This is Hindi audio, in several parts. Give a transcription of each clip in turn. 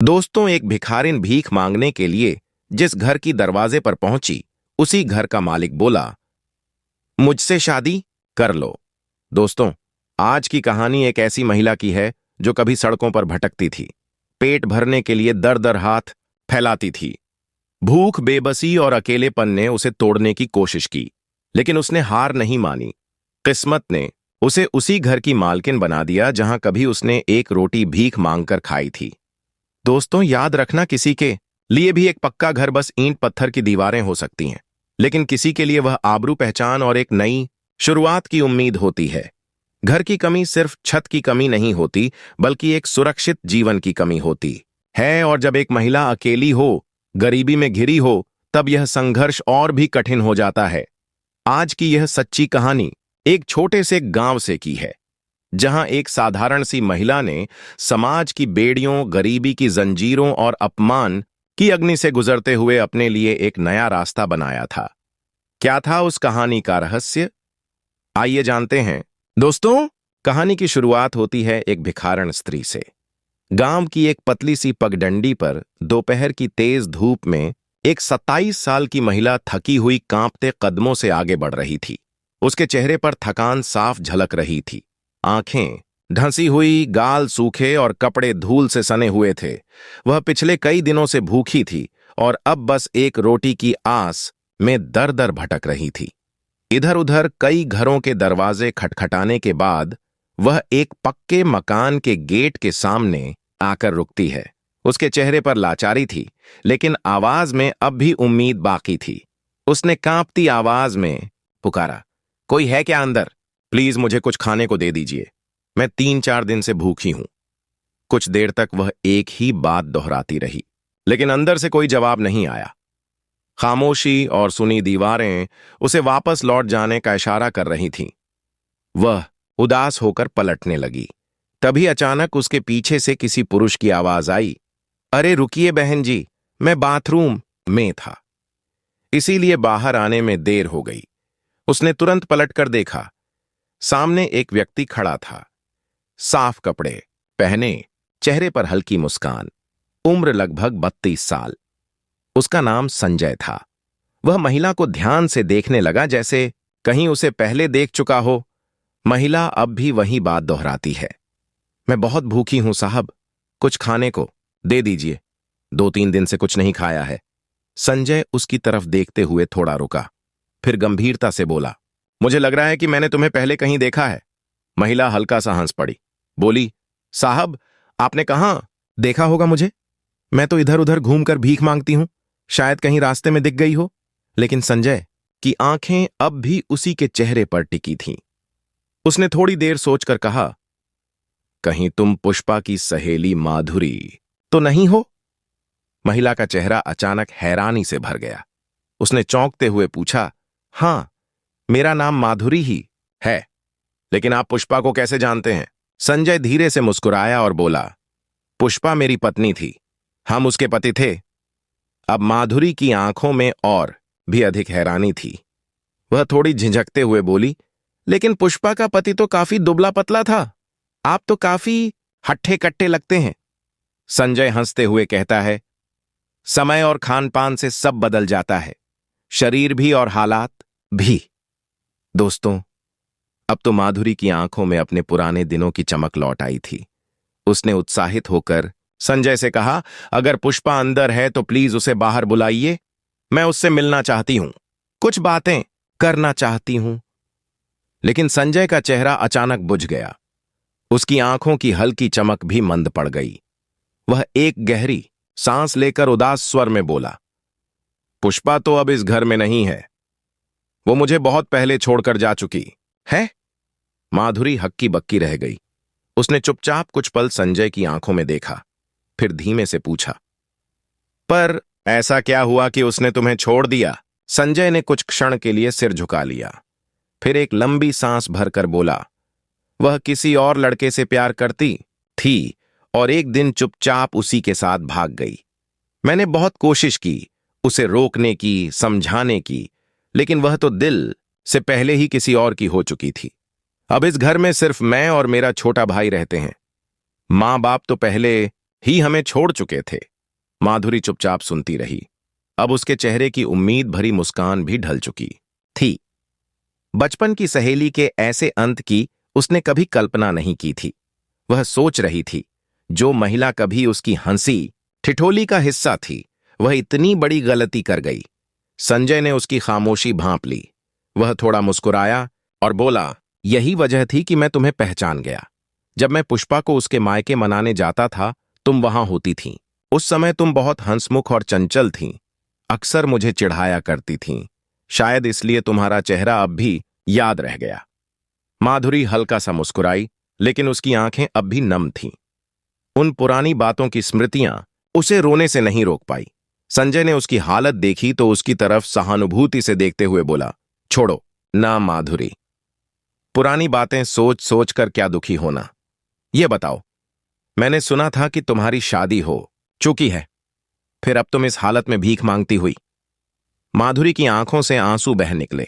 दोस्तों, एक भिखारिन भीख मांगने के लिए जिस घर की दरवाजे पर पहुंची, उसी घर का मालिक बोला, मुझसे शादी कर लो। दोस्तों, आज की कहानी एक ऐसी महिला की है जो कभी सड़कों पर भटकती थी, पेट भरने के लिए दर दर हाथ फैलाती थी। भूख, बेबसी और अकेलेपन ने उसे तोड़ने की कोशिश की, लेकिन उसने हार नहीं मानी। किस्मत ने उसे उसी घर की मालकिन बना दिया जहां कभी उसने एक रोटी भीख मांगकर खाई थी। दोस्तों, याद रखना, किसी के लिए भी एक पक्का घर बस ईंट पत्थर की दीवारें हो सकती हैं, लेकिन किसी के लिए वह आबरू, पहचान और एक नई शुरुआत की उम्मीद होती है। घर की कमी सिर्फ छत की कमी नहीं होती, बल्कि एक सुरक्षित जीवन की कमी होती है। और जब एक महिला अकेली हो, गरीबी में घिरी हो, तब यह संघर्ष और भी कठिन हो जाता है। आज की यह सच्ची कहानी एक छोटे से गांव से की है, जहां एक साधारण सी महिला ने समाज की बेड़ियों, गरीबी की जंजीरों और अपमान की अग्नि से गुजरते हुए अपने लिए एक नया रास्ता बनाया था। क्या था उस कहानी का रहस्य? आइए जानते हैं। दोस्तों, कहानी की शुरुआत होती है एक भिखारण स्त्री से। गांव की एक पतली सी पगडंडी पर दोपहर की तेज धूप में एक 27 साल की महिला थकी हुई, कांपते कदमों से आगे बढ़ रही थी। उसके चेहरे पर थकान साफ झलक रही थी। आंखें ढंसी हुई, गाल सूखे और कपड़े धूल से सने हुए थे। वह पिछले कई दिनों से भूखी थी और अब बस एक रोटी की आस में दर दर भटक रही थी। इधर उधर कई घरों के दरवाजे खटखटाने के बाद वह एक पक्के मकान के गेट के सामने आकर रुकती है। उसके चेहरे पर लाचारी थी, लेकिन आवाज में अब भी उम्मीद बाकी थी। उसने कांपती आवाज में पुकारा, कोई है क्या अंदर? प्लीज मुझे कुछ खाने को दे दीजिए, मैं 3-4 दिन से भूखी हूं। कुछ देर तक वह एक ही बात दोहराती रही, लेकिन अंदर से कोई जवाब नहीं आया। खामोशी और सुनी दीवारें उसे वापस लौट जाने का इशारा कर रही थीं। वह उदास होकर पलटने लगी। तभी अचानक उसके पीछे से किसी पुरुष की आवाज आई, अरे रुकिए बहन जी, मैं बाथरूम में था, इसीलिए बाहर आने में देर हो गई। उसने तुरंत पलटकर देखा। सामने एक व्यक्ति खड़ा था, साफ कपड़े पहने, चेहरे पर हल्की मुस्कान, उम्र लगभग 32 साल। उसका नाम संजय था। वह महिला को ध्यान से देखने लगा, जैसे कहीं उसे पहले देख चुका हो। महिला अब भी वही बात दोहराती है, मैं बहुत भूखी हूं साहब, कुछ खाने को दे दीजिए, 2-3 दिन से कुछ नहीं खाया है। संजय उसकी तरफ देखते हुए थोड़ा रुका, फिर गंभीरता से बोला, मुझे लग रहा है कि मैंने तुम्हें पहले कहीं देखा है। महिला हल्का सा हंस पड़ी, बोली, साहब आपने कहां देखा होगा मुझे? मैं तो इधर उधर घूमकर भीख मांगती हूं, शायद कहीं रास्ते में दिख गई हो। लेकिन संजय की आंखें अब भी उसी के चेहरे पर टिकी थीं। उसने थोड़ी देर सोचकर कहा, कहीं तुम पुष्पा की सहेली माधुरी तो नहीं हो? महिला का चेहरा अचानक हैरानी से भर गया। उसने चौंकते हुए पूछा, हां, मेरा नाम माधुरी ही है, लेकिन आप पुष्पा को कैसे जानते हैं? संजय धीरे से मुस्कुराया और बोला, पुष्पा मेरी पत्नी थी, हम उसके पति थे। अब माधुरी की आंखों में और भी अधिक हैरानी थी। वह थोड़ी झिझकते हुए बोली, लेकिन पुष्पा का पति तो काफी दुबला पतला था, आप तो काफी हट्टे कट्टे लगते हैं। संजय हंसते हुए कहता है, समय और खान पान से सब बदल जाता है, शरीर भी और हालात भी। दोस्तों, अब तो माधुरी की आंखों में अपने पुराने दिनों की चमक लौट आई थी। उसने उत्साहित होकर संजय से कहा, अगर पुष्पा अंदर है तो प्लीज उसे बाहर बुलाइए, मैं उससे मिलना चाहती हूं, कुछ बातें करना चाहती हूं। लेकिन संजय का चेहरा अचानक बुझ गया। उसकी आंखों की हल्की चमक भी मंद पड़ गई। वह एक गहरी सांस लेकर उदास स्वर में बोला, पुष्पा तो अब इस घर में नहीं है, वो मुझे बहुत पहले छोड़कर जा चुकी है। माधुरी हक्की बक्की रह गई। उसने चुपचाप कुछ पल संजय की आंखों में देखा, फिर धीमे से पूछा, पर ऐसा क्या हुआ कि उसने तुम्हें छोड़ दिया? संजय ने कुछ क्षण के लिए सिर झुका लिया, फिर एक लंबी सांस भरकर बोला, वह किसी और लड़के से प्यार करती थी और एक दिन चुपचाप उसी के साथ भाग गई। मैंने बहुत कोशिश की उसे रोकने की, समझाने की, लेकिन वह तो दिल से पहले ही किसी और की हो चुकी थी। अब इस घर में सिर्फ मैं और मेरा छोटा भाई रहते हैं। माँ बाप तो पहले ही हमें छोड़ चुके थे। माधुरी चुपचाप सुनती रही। अब उसके चेहरे की उम्मीद भरी मुस्कान भी ढल चुकी थी। बचपन की सहेली के ऐसे अंत की उसने कभी कल्पना नहीं की थी। वह सोच रही थी, जो महिला कभी उसकी हंसी ठिठोली का हिस्सा थी, वह इतनी बड़ी गलती कर गई। संजय ने उसकी खामोशी भांप ली। वह थोड़ा मुस्कुराया और बोला, यही वजह थी कि मैं तुम्हें पहचान गया। जब मैं पुष्पा को उसके मायके मनाने जाता था, तुम वहां होती थीं। उस समय तुम बहुत हंसमुख और चंचल थीं। अक्सर मुझे चिढ़ाया करती थीं। शायद इसलिए तुम्हारा चेहरा अब भी याद रह गया। माधुरी हल्का सा मुस्कुराई, लेकिन उसकी आंखें अब भी नम थीं। उन पुरानी बातों की स्मृतियां उसे रोने से नहीं रोक पाई। संजय ने उसकी हालत देखी तो उसकी तरफ सहानुभूति से देखते हुए बोला, छोड़ो ना माधुरी, पुरानी बातें सोच सोच कर क्या दुखी होना। ये बताओ, मैंने सुना था कि तुम्हारी शादी हो चुकी है, फिर अब तुम इस हालत में भीख मांगती हुई। माधुरी की आंखों से आंसू बह निकले।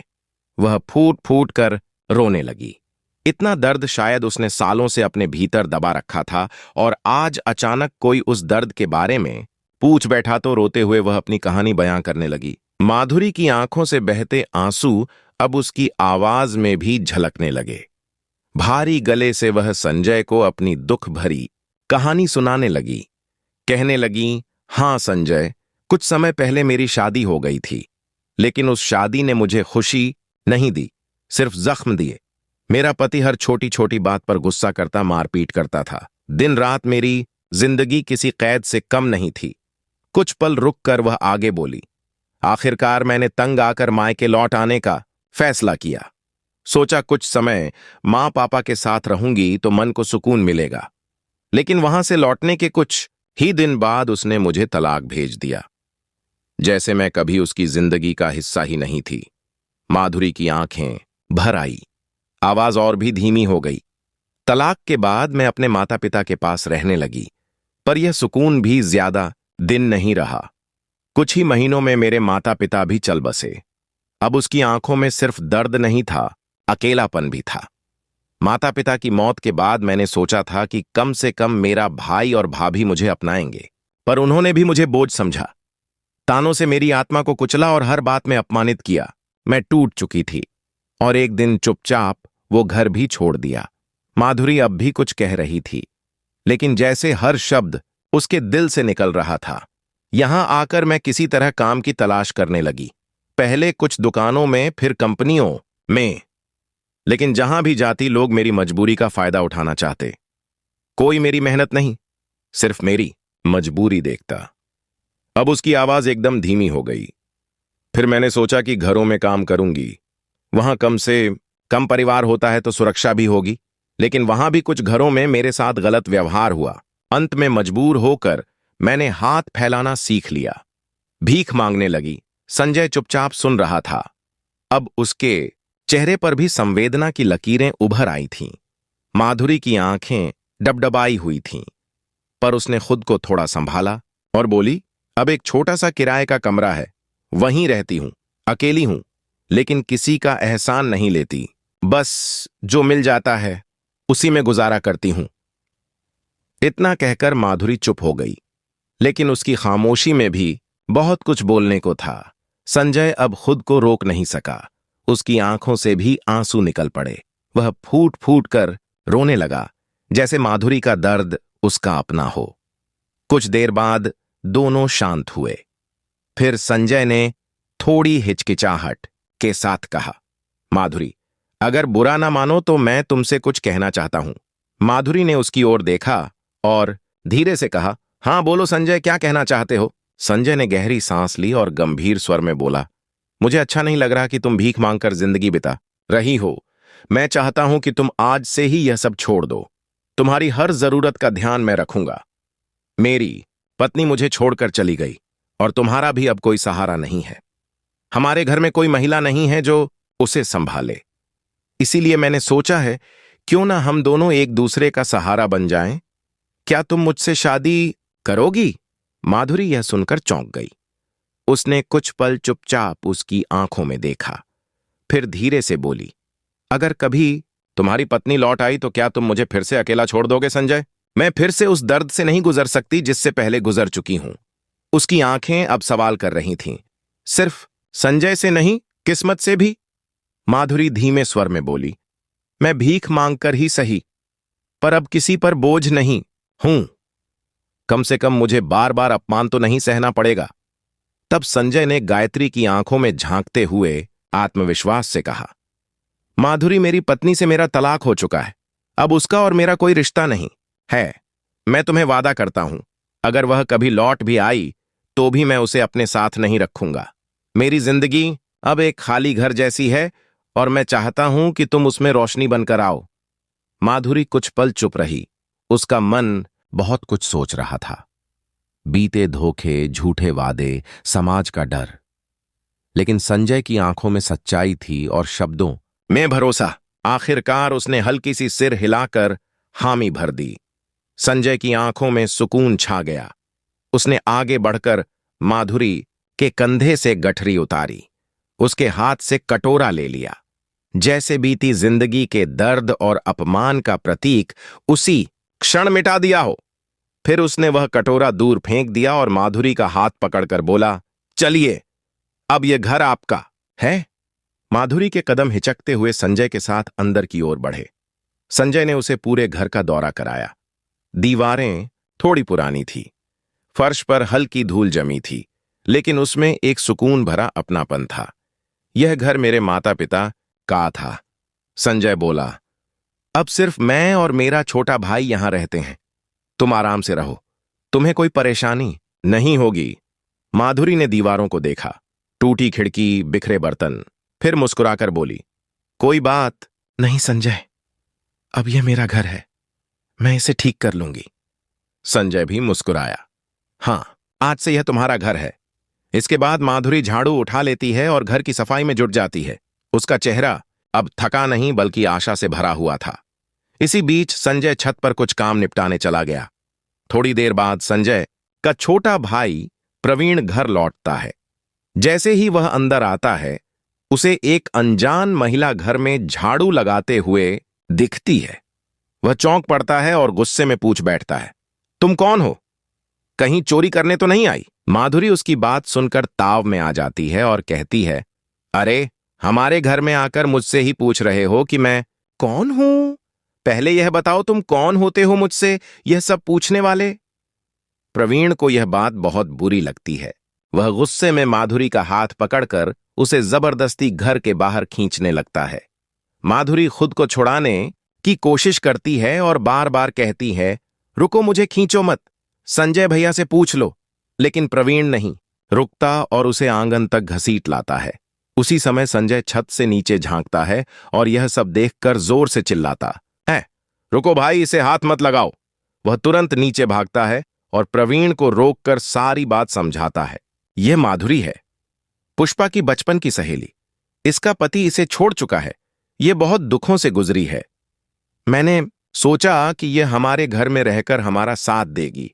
वह फूट फूट कर रोने लगी। इतना दर्द शायद उसने सालों से अपने भीतर दबा रखा था, और आज अचानक कोई उस दर्द के बारे में पूछ बैठा तो रोते हुए वह अपनी कहानी बयां करने लगी। माधुरी की आंखों से बहते आंसू अब उसकी आवाज में भी झलकने लगे। भारी गले से वह संजय को अपनी दुख भरी कहानी सुनाने लगी। कहने लगी, हां संजय, कुछ समय पहले मेरी शादी हो गई थी, लेकिन उस शादी ने मुझे खुशी नहीं दी, सिर्फ जख्म दिए। मेरा पति हर छोटी छोटी बात पर गुस्सा करता, मारपीट करता था। दिन रात मेरी जिंदगी किसी कैद से कम नहीं थी। कुछ पल रुक कर वह आगे बोली, आखिरकार मैंने तंग आकर मायके लौट आने का फैसला किया। सोचा कुछ समय मां पापा के साथ रहूंगी तो मन को सुकून मिलेगा, लेकिन वहां से लौटने के कुछ ही दिन बाद उसने मुझे तलाक भेज दिया, जैसे मैं कभी उसकी जिंदगी का हिस्सा ही नहीं थी। माधुरी की आंखें भर आई, आवाज और भी धीमी हो गई। तलाक के बाद मैं अपने माता पिता के पास रहने लगी, पर यह सुकून भी ज्यादा दिन नहीं रहा। कुछ ही महीनों में मेरे माता पिता भी चल बसे। अब उसकी आंखों में सिर्फ दर्द नहीं था, अकेलापन भी था। माता पिता की मौत के बाद मैंने सोचा था कि कम से कम मेरा भाई और भाभी मुझे अपनाएंगे, पर उन्होंने भी मुझे बोझ समझा। तानों से मेरी आत्मा को कुचला और हर बात में अपमानित किया। मैं टूट चुकी थी, और एक दिन चुपचाप वो घर भी छोड़ दिया। माधुरी अब भी कुछ कह रही थी, लेकिन जैसे हर शब्द उसके दिल से निकल रहा था। यहां आकर मैं किसी तरह काम की तलाश करने लगी, पहले कुछ दुकानों में, फिर कंपनियों में, लेकिन जहां भी जाती लोग मेरी मजबूरी का फायदा उठाना चाहते। कोई मेरी मेहनत नहीं, सिर्फ मेरी मजबूरी देखता। अब उसकी आवाज एकदम धीमी हो गई। फिर मैंने सोचा कि घरों में काम करूंगी, वहां कम से कम परिवार होता है तो सुरक्षा भी होगी, लेकिन वहां भी कुछ घरों में मेरे साथ गलत व्यवहार हुआ। अंत में मजबूर होकर मैंने हाथ फैलाना सीख लिया, भीख मांगने लगी। संजय चुपचाप सुन रहा था। अब उसके चेहरे पर भी संवेदना की लकीरें उभर आई थीं। माधुरी की आंखें डबडबाई हुई थीं, पर उसने खुद को थोड़ा संभाला और बोली, अब एक छोटा सा किराए का कमरा है, वहीं रहती हूं, अकेली हूं, लेकिन किसी का एहसान नहीं लेती। बस जो मिल जाता है उसी में गुजारा करती हूं। इतना कहकर माधुरी चुप हो गई, लेकिन उसकी खामोशी में भी बहुत कुछ बोलने को था। संजय अब खुद को रोक नहीं सका। उसकी आंखों से भी आंसू निकल पड़े। वह फूट फूट कर रोने लगा, जैसे माधुरी का दर्द उसका अपना हो। कुछ देर बाद दोनों शांत हुए। फिर संजय ने थोड़ी हिचकिचाहट के साथ कहा, माधुरी, अगर बुरा ना मानो तो मैं तुमसे कुछ कहना चाहता हूं। माधुरी ने उसकी ओर देखा और धीरे से कहा, हां बोलो संजय, क्या कहना चाहते हो? संजय ने गहरी सांस ली और गंभीर स्वर में बोला, मुझे अच्छा नहीं लग रहा कि तुम भीख मांगकर जिंदगी बिता रही हो। मैं चाहता हूं कि तुम आज से ही यह सब छोड़ दो। तुम्हारी हर जरूरत का ध्यान मैं रखूंगा। मेरी पत्नी मुझे छोड़कर चली गई और तुम्हारा भी अब कोई सहारा नहीं है। हमारे घर में कोई महिला नहीं है जो उसे संभाले। इसीलिए मैंने सोचा है, क्यों ना हम दोनों एक दूसरे का सहारा बन जाएं? क्या तुम मुझसे शादी करोगी? माधुरी यह सुनकर चौंक गई। उसने कुछ पल चुपचाप उसकी आंखों में देखा, फिर धीरे से बोली, अगर कभी तुम्हारी पत्नी लौट आई तो क्या तुम मुझे फिर से अकेला छोड़ दोगे संजय? मैं फिर से उस दर्द से नहीं गुजर सकती जिससे पहले गुजर चुकी हूं। उसकी आंखें अब सवाल कर रही थीं। सिर्फ संजय से नहीं, किस्मत से भी। माधुरी धीमे स्वर में बोली, मैं भीख मांगकर ही सही, पर अब किसी पर बोझ नहीं हूं। कम से कम मुझे बार बार अपमान तो नहीं सहना पड़ेगा। तब संजय ने गायत्री की आंखों में झांकते हुए आत्मविश्वास से कहा, माधुरी, मेरी पत्नी से मेरा तलाक हो चुका है। अब उसका और मेरा कोई रिश्ता नहीं है। मैं तुम्हें वादा करता हूं, अगर वह कभी लौट भी आई तो भी मैं उसे अपने साथ नहीं रखूंगा। मेरी जिंदगी अब एक खाली घर जैसी है और मैं चाहता हूं कि तुम उसमें रोशनी बनकर आओ। माधुरी कुछ पल चुप रही। उसका मन बहुत कुछ सोच रहा था। बीते धोखे, झूठे वादे, समाज का डर। लेकिन संजय की आंखों में सच्चाई थी और शब्दों में भरोसा। आखिरकार उसने हल्की सी सिर हिलाकर हामी भर दी। संजय की आंखों में सुकून छा गया। उसने आगे बढ़कर माधुरी के कंधे से गठरी उतारी, उसके हाथ से कटोरा ले लिया। जैसे बीती जिंदगी के दर्द और अपमान का प्रतीक उसी क्षण मिटा दिया हो। फिर उसने वह कटोरा दूर फेंक दिया और माधुरी का हाथ पकड़कर बोला, चलिए, अब यह घर आपका है। माधुरी के कदम हिचकते हुए संजय के साथ अंदर की ओर बढ़े। संजय ने उसे पूरे घर का दौरा कराया। दीवारें थोड़ी पुरानी थी, फर्श पर हल्की धूल जमी थी, लेकिन उसमें एक सुकून भरा अपनापन था। यह घर मेरे माता पिता का था, संजय बोला। अब सिर्फ मैं और मेरा छोटा भाई यहां रहते हैं। तुम आराम से रहो, तुम्हें कोई परेशानी नहीं होगी। माधुरी ने दीवारों को देखा, टूटी खिड़की, बिखरे बर्तन, फिर मुस्कुराकर बोली, कोई बात नहीं संजय, अब यह मेरा घर है, मैं इसे ठीक कर लूंगी। संजय भी मुस्कुराया। हां, आज से यह तुम्हारा घर है। इसके बाद माधुरी झाड़ू उठा लेती है और घर की सफाई में जुट जाती है। उसका चेहरा अब थका नहीं बल्कि आशा से भरा हुआ था। इसी बीच संजय छत पर कुछ काम निपटाने चला गया। थोड़ी देर बाद संजय का छोटा भाई प्रवीण घर लौटता है। जैसे ही वह अंदर आता है, उसे एक अनजान महिला घर में झाड़ू लगाते हुए दिखती है। वह चौंक पड़ता है और गुस्से में पूछ बैठता है, तुम कौन हो? कहीं चोरी करने तो नहीं आई? माधुरी उसकी बात सुनकर ताव में आ जाती है और कहती है, अरे, हमारे घर में आकर मुझसे ही पूछ रहे हो कि मैं कौन हूं? पहले यह बताओ, तुम कौन होते हो मुझसे यह सब पूछने वाले? प्रवीण को यह बात बहुत बुरी लगती है। वह गुस्से में माधुरी का हाथ पकड़कर उसे जबरदस्ती घर के बाहर खींचने लगता है। माधुरी खुद को छुड़ाने की कोशिश करती है और बार बार कहती है, रुको, मुझे खींचो मत, संजय भैया से पूछ लो। लेकिन प्रवीण नहीं रुकता और उसे आंगन तक घसीट लाता है। उसी समय संजय छत से नीचे झांकता है और यह सब देखकर जोर से चिल्लाता है, रुको भाई, इसे हाथ मत लगाओ। वह तुरंत नीचे भागता है और प्रवीण को रोककर सारी बात समझाता है। यह माधुरी है, पुष्पा की बचपन की सहेली। इसका पति इसे छोड़ चुका है। यह बहुत दुखों से गुजरी है। मैंने सोचा कि यह हमारे घर में रहकर हमारा साथ देगी,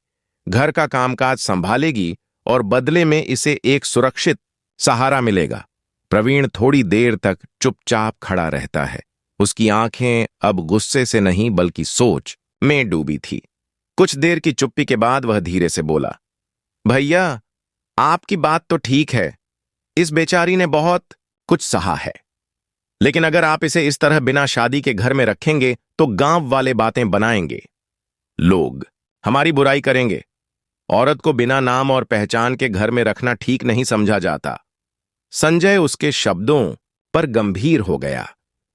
घर का कामकाज संभालेगी और बदले में इसे एक सुरक्षित सहारा मिलेगा। प्रवीण थोड़ी देर तक चुपचाप खड़ा रहता है। उसकी आंखें अब गुस्से से नहीं बल्कि सोच में डूबी थी। कुछ देर की चुप्पी के बाद वह धीरे से बोला, भैया, आपकी बात तो ठीक है, इस बेचारी ने बहुत कुछ सहा है, लेकिन अगर आप इसे इस तरह बिना शादी के घर में रखेंगे तो गांव वाले बातें बनाएंगे, लोग हमारी बुराई करेंगे। औरत को बिना नाम और पहचान के घर में रखना ठीक नहीं समझा जाता। संजय उसके शब्दों पर गंभीर हो गया।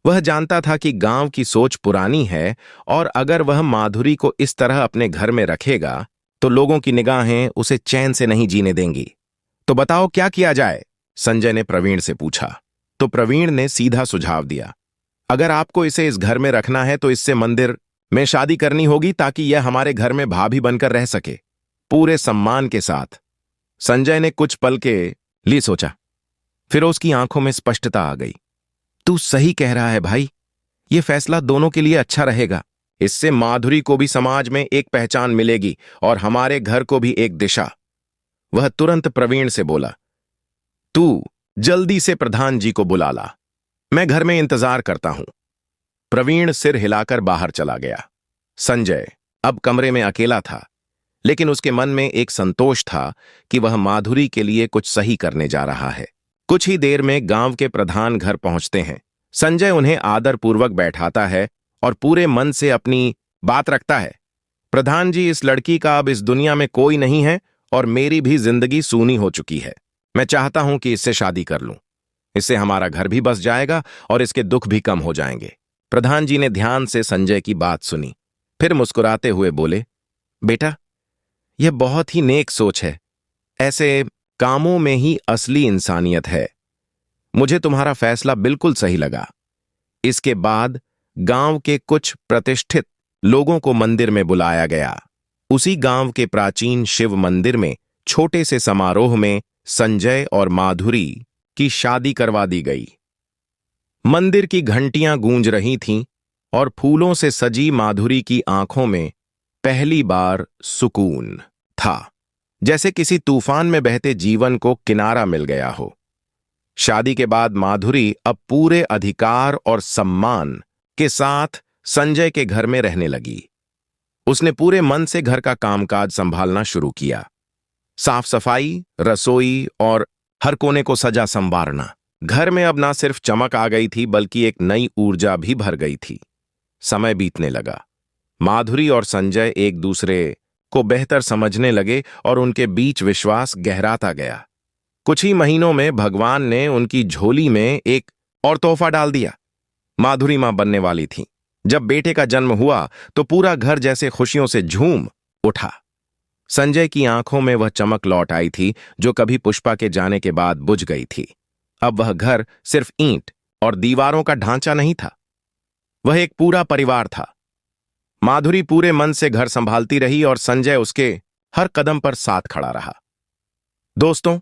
वह जानता था कि गांव की सोच पुरानी है और अगर वह माधुरी को इस तरह अपने घर में रखेगा तो लोगों की निगाहें उसे चैन से नहीं जीने देंगी। तो बताओ क्या किया जाए? संजय ने प्रवीण से पूछा। तो प्रवीण ने सीधा सुझाव दिया, अगर आपको इसे इस घर में रखना है तो इससे मंदिर में शादी करनी होगी ताकि यह हमारे घर में भाभी बनकर रह सके, पूरे सम्मान के साथ। संजय ने कुछ पल के लिए सोचा, फिर उसकी आंखों में स्पष्टता आ गई। तू सही कह रहा है भाई, यह फैसला दोनों के लिए अच्छा रहेगा। इससे माधुरी को भी समाज में एक पहचान मिलेगी और हमारे घर को भी एक दिशा। वह तुरंत प्रवीण से बोला, तू जल्दी से प्रधान जी को बुला ला, मैं घर में इंतजार करता हूं। प्रवीण सिर हिलाकर बाहर चला गया। संजय अब कमरे में अकेला था, लेकिन उसके मन में एक संतोष था कि वह माधुरी के लिए कुछ सही करने जा रहा है। कुछ ही देर में गांव के प्रधान घर पहुंचते हैं। संजय उन्हें आदरपूर्वक बैठाता है और पूरे मन से अपनी बात रखता है। प्रधान जी, इस लड़की का अब इस दुनिया में कोई नहीं है और मेरी भी जिंदगी सूनी हो चुकी है। मैं चाहता हूं कि इससे शादी कर लूं। इससे हमारा घर भी बस जाएगा और इसके दुख भी कम हो जाएंगे। प्रधान जी ने ध्यान से संजय की बात सुनी, फिर मुस्कुराते हुए बोले, बेटा, यह बहुत ही नेक सोच है। ऐसे कामों में ही असली इंसानियत है। मुझे तुम्हारा फैसला बिल्कुल सही लगा। इसके बाद गांव के कुछ प्रतिष्ठित लोगों को मंदिर में बुलाया गया। उसी गांव के प्राचीन शिव मंदिर में छोटे से समारोह में संजय और माधुरी की शादी करवा दी गई। मंदिर की घंटियां गूंज रही थीं और फूलों से सजी माधुरी की आंखों में पहली बार सुकून था, जैसे किसी तूफान में बहते जीवन को किनारा मिल गया हो। शादी के बाद माधुरी अब पूरे अधिकार और सम्मान के साथ संजय के घर में रहने लगी। उसने पूरे मन से घर का कामकाज संभालना शुरू किया। साफ सफाई, रसोई और हर कोने को सजा संवारना। घर में अब ना सिर्फ चमक आ गई थी, बल्कि एक नई ऊर्जा भी भर गई थी। समय बीतने लगा। माधुरी और संजय एक दूसरे को बेहतर समझने लगे और उनके बीच विश्वास गहराता गया। कुछ ही महीनों में भगवान ने उनकी झोली में एक और तोहफा डाल दिया। माधुरी मां बनने वाली थी। जब बेटे का जन्म हुआ तो पूरा घर जैसे खुशियों से झूम उठा। संजय की आंखों में वह चमक लौट आई थी जो कभी पुष्पा के जाने के बाद बुझ गई थी। अब वह घर सिर्फ ईंट और दीवारों का ढांचा नहीं था, वह एक पूरा परिवार था। माधुरी पूरे मन से घर संभालती रही और संजय उसके हर कदम पर साथ खड़ा रहा। दोस्तों,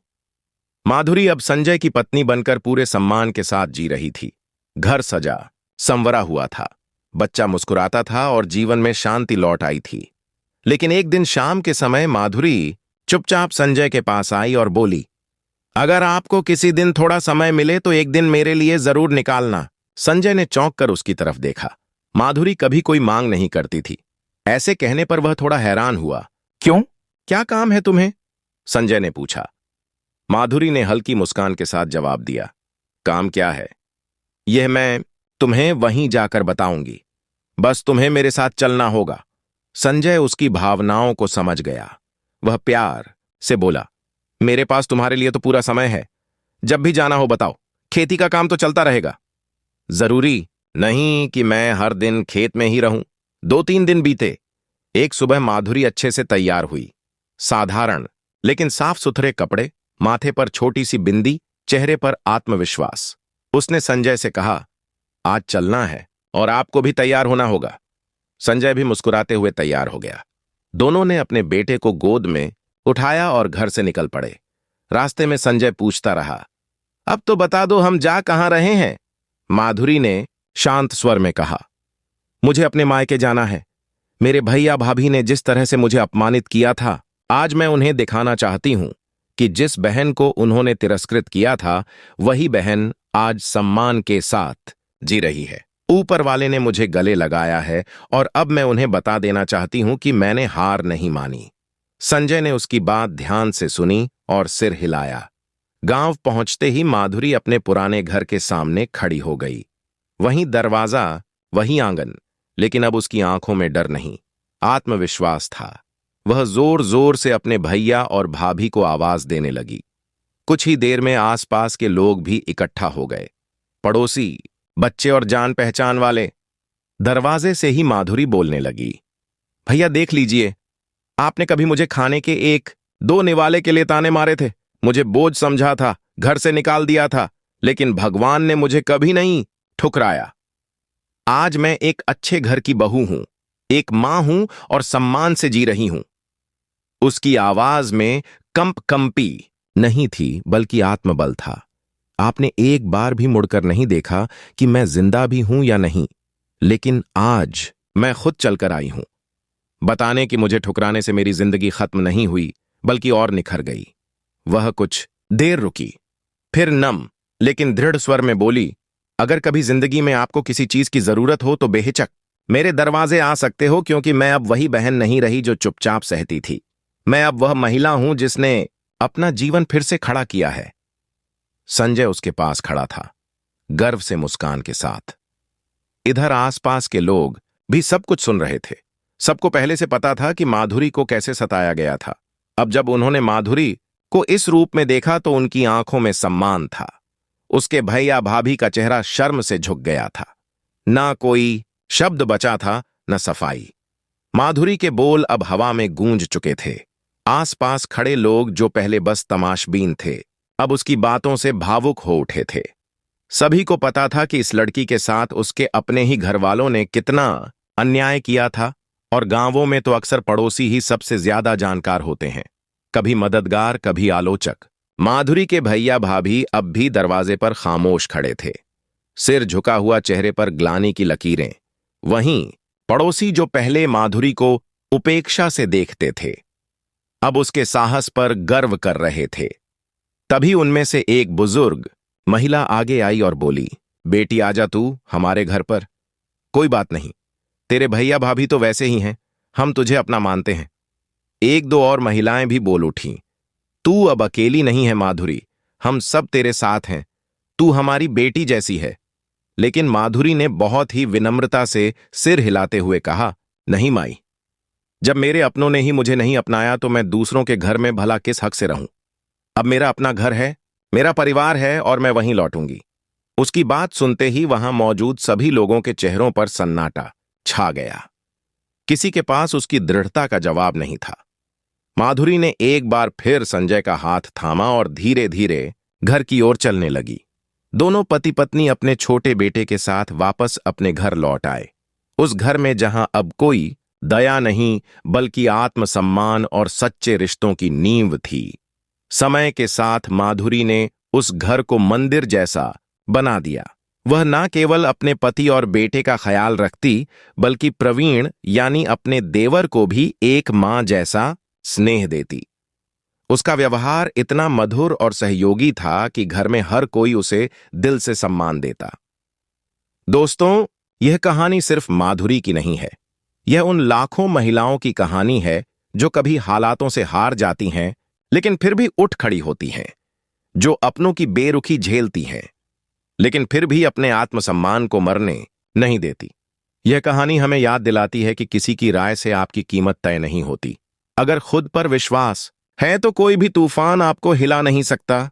माधुरी अब संजय की पत्नी बनकर पूरे सम्मान के साथ जी रही थी। घर सजा संवरा हुआ था, बच्चा मुस्कुराता था और जीवन में शांति लौट आई थी। लेकिन एक दिन शाम के समय माधुरी चुपचाप संजय के पास आई और बोली, अगर आपको किसी दिन थोड़ा समय मिले तो एक दिन मेरे लिए जरूर निकालना। संजय ने चौंक कर उसकी तरफ देखा। माधुरी कभी कोई मांग नहीं करती थी। ऐसे कहने पर वह थोड़ा हैरान हुआ। क्यों, क्या काम है तुम्हें? संजय ने पूछा। माधुरी ने हल्की मुस्कान के साथ जवाब दिया, काम क्या है यह मैं तुम्हें वहीं जाकर बताऊंगी, बस तुम्हें मेरे साथ चलना होगा। संजय उसकी भावनाओं को समझ गया। वह प्यार से बोला, मेरे पास तुम्हारे लिए तो पूरा समय है, जब भी जाना हो बताओ, खेती का काम तो चलता रहेगा। जरूरी नहीं कि मैं हर दिन खेत में ही रहूं। 2-3 दिन बीते। एक सुबह माधुरी अच्छे से तैयार हुई। साधारण लेकिन साफ सुथरे कपड़े, माथे पर छोटी सी बिंदी, चेहरे पर आत्मविश्वास। उसने संजय से कहा, आज चलना है और आपको भी तैयार होना होगा। संजय भी मुस्कुराते हुए तैयार हो गया। दोनों ने अपने बेटे को गोद में उठाया और घर से निकल पड़े। रास्ते में संजय पूछता रहा, अब तो बता दो हम जा कहां रहे हैं? माधुरी ने शांत स्वर में कहा, मुझे अपने मायके जाना है। मेरे भैया भाभी ने जिस तरह से मुझे अपमानित किया था, आज मैं उन्हें दिखाना चाहती हूं कि जिस बहन को उन्होंने तिरस्कृत किया था, वही बहन आज सम्मान के साथ जी रही है। ऊपर वाले ने मुझे गले लगाया है और अब मैं उन्हें बता देना चाहती हूं कि मैंने हार नहीं मानी। संजय ने उसकी बात ध्यान से सुनी और सिर हिलाया। गांव पहुंचते ही माधुरी अपने पुराने घर के सामने खड़ी हो गई। वहीं दरवाजा, वहीं आंगन, लेकिन अब उसकी आंखों में डर नहीं, आत्मविश्वास था। वह जोर जोर से अपने भैया और भाभी को आवाज देने लगी। कुछ ही देर में आसपास के लोग भी इकट्ठा हो गए, पड़ोसी, बच्चे और जान पहचान वाले। दरवाजे से ही माधुरी बोलने लगी, भैया देख लीजिए, आपने कभी मुझे खाने के 1-2 निवाले के लिए ताने मारे थे, मुझे बोझ समझा था, घर से निकाल दिया था, लेकिन भगवान ने मुझे कभी नहीं ठुकराया। आज मैं एक अच्छे घर की बहू हूं, एक मां हूं और सम्मान से जी रही हूं। उसकी आवाज में कंपी नहीं थी, बल्कि आत्मबल था। आपने एक बार भी मुड़कर नहीं देखा कि मैं जिंदा भी हूं या नहीं, लेकिन आज मैं खुद चलकर आई हूं, बताने कि मुझे ठुकराने से मेरी जिंदगी खत्म नहीं हुई, बल्कि और निखर गई। वह कुछ देर रुकी, फिर नम लेकिन दृढ़ स्वर में बोली, अगर कभी जिंदगी में आपको किसी चीज की जरूरत हो तो बेहिचक मेरे दरवाजे आ सकते हो, क्योंकि मैं अब वही बहन नहीं रही जो चुपचाप सहती थी। मैं अब वह महिला हूं जिसने अपना जीवन फिर से खड़ा किया है। संजय उसके पास खड़ा था, गर्व से मुस्कान के साथ। इधर आसपास के लोग भी सब कुछ सुन रहे थे। सबको पहले से पता था कि माधुरी को कैसे सताया गया था। अब जब उन्होंने माधुरी को इस रूप में देखा तो उनकी आंखों में सम्मान था। उसके भैया भाभी का चेहरा शर्म से झुक गया था। ना कोई शब्द बचा था, न सफाई। माधुरी के बोल अब हवा में गूंज चुके थे। आसपास खड़े लोग जो पहले बस तमाशबीन थे, अब उसकी बातों से भावुक हो उठे थे। सभी को पता था कि इस लड़की के साथ उसके अपने ही घरवालों ने कितना अन्याय किया था, और गांवों में तो अक्सर पड़ोसी ही सबसे ज्यादा जानकार होते हैं, कभी मददगार, कभी आलोचक। माधुरी के भैया भाभी अब भी दरवाजे पर खामोश खड़े थे, सिर झुका हुआ, चेहरे पर ग्लानि की लकीरें। वहीं पड़ोसी जो पहले माधुरी को उपेक्षा से देखते थे, अब उसके साहस पर गर्व कर रहे थे। तभी उनमें से एक बुजुर्ग महिला आगे आई और बोली, बेटी आजा तू हमारे घर पर। कोई बात नहीं, तेरे भैया भाभी तो वैसे ही हैं, हम तुझे अपना मानते हैं। एक दो और महिलाएं भी बोल उठीं, तू अब अकेली नहीं है माधुरी, हम सब तेरे साथ हैं, तू हमारी बेटी जैसी है। लेकिन माधुरी ने बहुत ही विनम्रता से सिर हिलाते हुए कहा, नहीं माई, जब मेरे अपनों ने ही मुझे नहीं अपनाया तो मैं दूसरों के घर में भला किस हक से रहूं। अब मेरा अपना घर है, मेरा परिवार है, और मैं वहीं लौटूंगी। उसकी बात सुनते ही वहां मौजूद सभी लोगों के चेहरों पर सन्नाटा छा गया। किसी के पास उसकी दृढ़ता का जवाब नहीं था। माधुरी ने एक बार फिर संजय का हाथ थामा और धीरे धीरे घर की ओर चलने लगी। दोनों पति पत्नी अपने छोटे बेटे के साथ वापस अपने घर लौट आए, उस घर में जहां अब कोई दया नहीं, बल्कि आत्मसम्मान और सच्चे रिश्तों की नींव थी। समय के साथ माधुरी ने उस घर को मंदिर जैसा बना दिया। वह ना केवल अपने पति और बेटे का ख्याल रखती, बल्कि प्रवीण यानी अपने देवर को भी एक मां जैसा स्नेह देती। उसका व्यवहार इतना मधुर और सहयोगी था कि घर में हर कोई उसे दिल से सम्मान देता। दोस्तों, यह कहानी सिर्फ माधुरी की नहीं है, यह उन लाखों महिलाओं की कहानी है जो कभी हालातों से हार जाती हैं, लेकिन फिर भी उठ खड़ी होती हैं, जो अपनों की बेरुखी झेलती हैं, लेकिन फिर भी अपने आत्मसम्मान को मरने नहीं देती। यह कहानी हमें याद दिलाती है कि किसी की राय से आपकी कीमत तय नहीं होती। अगर खुद पर विश्वास है तो कोई भी तूफान आपको हिला नहीं सकता।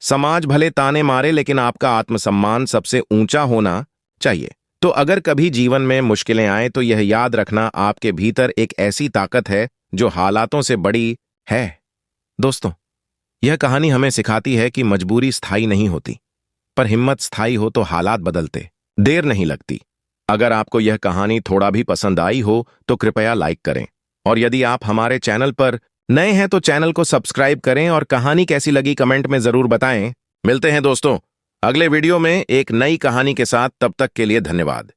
समाज भले ताने मारे, लेकिन आपका आत्मसम्मान सबसे ऊंचा होना चाहिए। तो अगर कभी जीवन में मुश्किलें आए तो यह याद रखना, आपके भीतर एक ऐसी ताकत है जो हालातों से बड़ी है। दोस्तों, यह कहानी हमें सिखाती है कि मजबूरी स्थायी नहीं होती, पर हिम्मत स्थायी हो तो हालात बदलते देर नहीं लगती। अगर आपको यह कहानी थोड़ा भी पसंद आई हो तो कृपया लाइक करें, और यदि आप हमारे चैनल पर नए हैं तो चैनल को सब्सक्राइब करें, और कहानी कैसी लगी कमेंट में जरूर बताएं। मिलते हैं दोस्तों अगले वीडियो में एक नई कहानी के साथ, तब तक के लिए धन्यवाद।